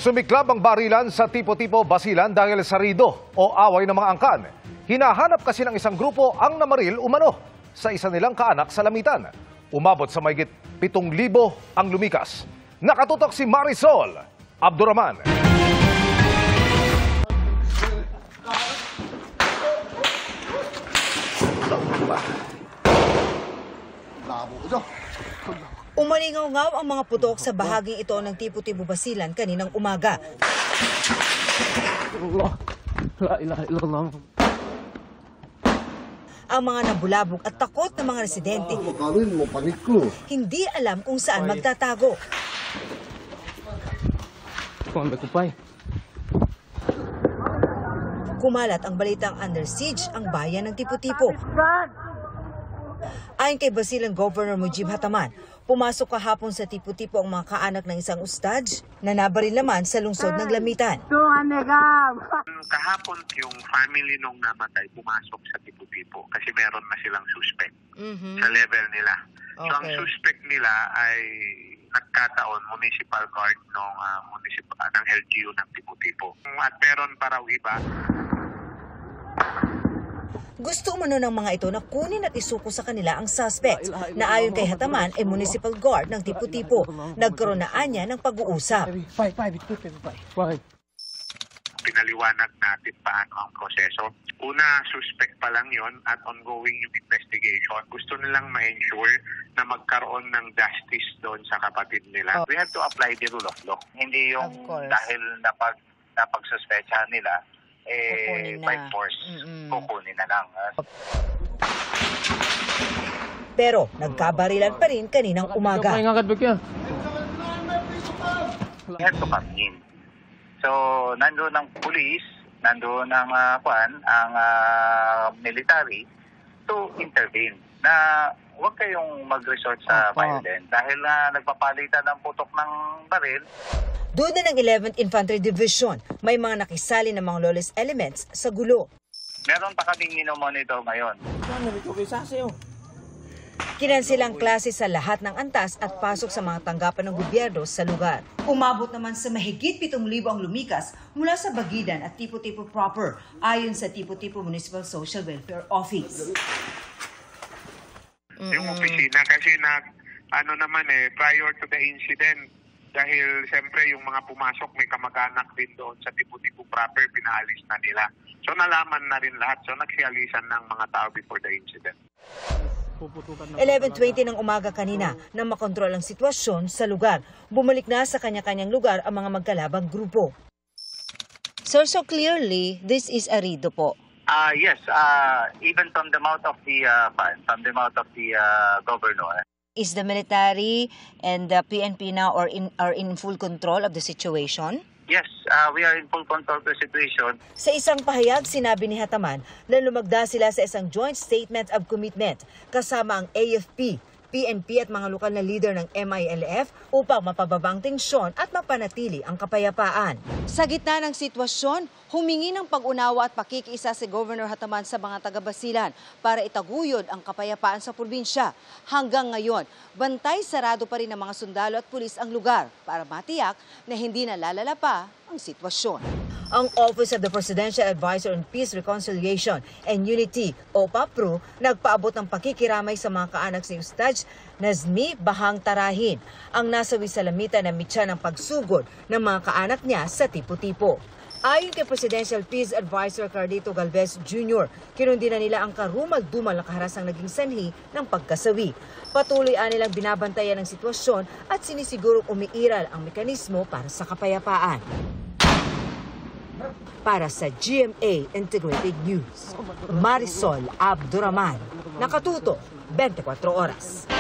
Sumiklab ang barilan sa tipo-tipo Basilan dahil sa rido o away ng mga angkan. Hinahanap kasi ng isang grupo ang namaril umano sa isa nilang kaanak sa Lamitan. Umabot sa mahigit 7,000 ang lumikas. Nakatutok si Marisol Abduraman. Umalingaw-ngaw ang mga putok sa bahaging ito ng tipo-tipo Basilan kaninang umaga. Ang mga nabulabog at takot na mga residente hindi alam kung saan magtatago. Kumalat ang balitang under siege ang bayan ng tipo-tipo. Ayon kay Basilan Governor Mujib Hataman, pumasok kahapon sa tipo-tipo ang mga kaanak ng isang ustad na nabaril naman sa lungsod ng Lamitan. Kahapon yung family nung namatay pumasok sa tipo-tipo kasi meron na silang suspect sa level nila. So ang suspect nila ay nagkataon municipal guard ng LGU ng tipo-tipo. At meron pa raw iba. Gusto umano ng mga ito na kunin at isuko sa kanila ang suspect na ayon kay Hataman ay municipal guard ng tipo-tipo. Nagkaroon na anya ng pag-uusap. Pinaliwanag natin paano ang proseso. Una, suspect pa lang yon at ongoing yung investigation. Gusto nilang ma-ensure na magkaroon ng justice doon sa kapatid nila. We have to apply the rule of law. Hindi yung dahil napagsuspechahan nila, by force, kukunin na lang. Pero nagkabarilan pa rin kaninang umaga. We have to come in. So, nandoon ang police, nandoon ang military to intervene. Na huwag kayong mag-resort sa violence dahil nagpapalitan ng putok ng baril. Doon na ng 11th Infantry Division, may mga nakisali ng mga lawless elements sa gulo. Meron pa kaming monitor ngayon. Kinansilang klase sa lahat ng antas at pasok sa mga tanggapan ng gobyerno sa lugar. Umabot naman sa mahigit 7,000 ang lumikas mula sa Bagidan at tipo-tipo proper, ayon sa tipo-tipo Municipal Social Welfare Office. Yung opisina kasi prior to the incident, dahil siyempre yung mga pumasok may kamag-anak din doon sa tipo-tipo proper, pinaalis na nila. So nalaman na rin lahat. So nagsialisan ng mga tao before the incident. 11:20 ng umaga kanina nang makontrol ang sitwasyon sa lugar. Bumalik na sa kanya-kanyang lugar ang mga magkalabang grupo. Sir, so clearly, this is a rido po. Yes, even from the mouth of the governor. Is the military and the PNP now are in full control of the situation? Yes, we are in full control of the situation. Sa isang pahayag, sinabi ni Hataman na lumagda sila sa isang joint statement of commitment kasama ang AFP, PNP at mga lokal na leader ng MILF upang mapababa ang tensyon at mapanatili ang kapayapaan. Sa gitna ng sitwasyon, humingi ng pag-unawa at pakikiisa si Governor Hataman sa mga taga-Basilan para itaguyod ang kapayapaan sa probinsya. Hanggang ngayon, bantay sarado pa rin ng mga sundalo at pulis ang lugar para matiyak na hindi nalalala pa ang sitwasyon. Ang Office of the Presidential Advisor on Peace, Reconciliation and Unity o PAPRO nagpaabot ng pakikiramay sa mga kaanak ni Ustad Nazmi Bahang Tarahin, ang nasawi sa Lamitan na mitya ng pagsugod ng mga kaanak niya sa tipo-tipo. Ayon kay Presidential Peace Advisor Carlito Galvez Jr., kinundi na nila ang karumal-dumal na kaharasang naging sanhi ng pagkasawi. Patuloy nilang binabantayan ang sitwasyon at sinisigurong umiiral ang mekanismo para sa kapayapaan. Para sa GMA Integrated News, Marisol Abduraman, nakatuto 24 oras.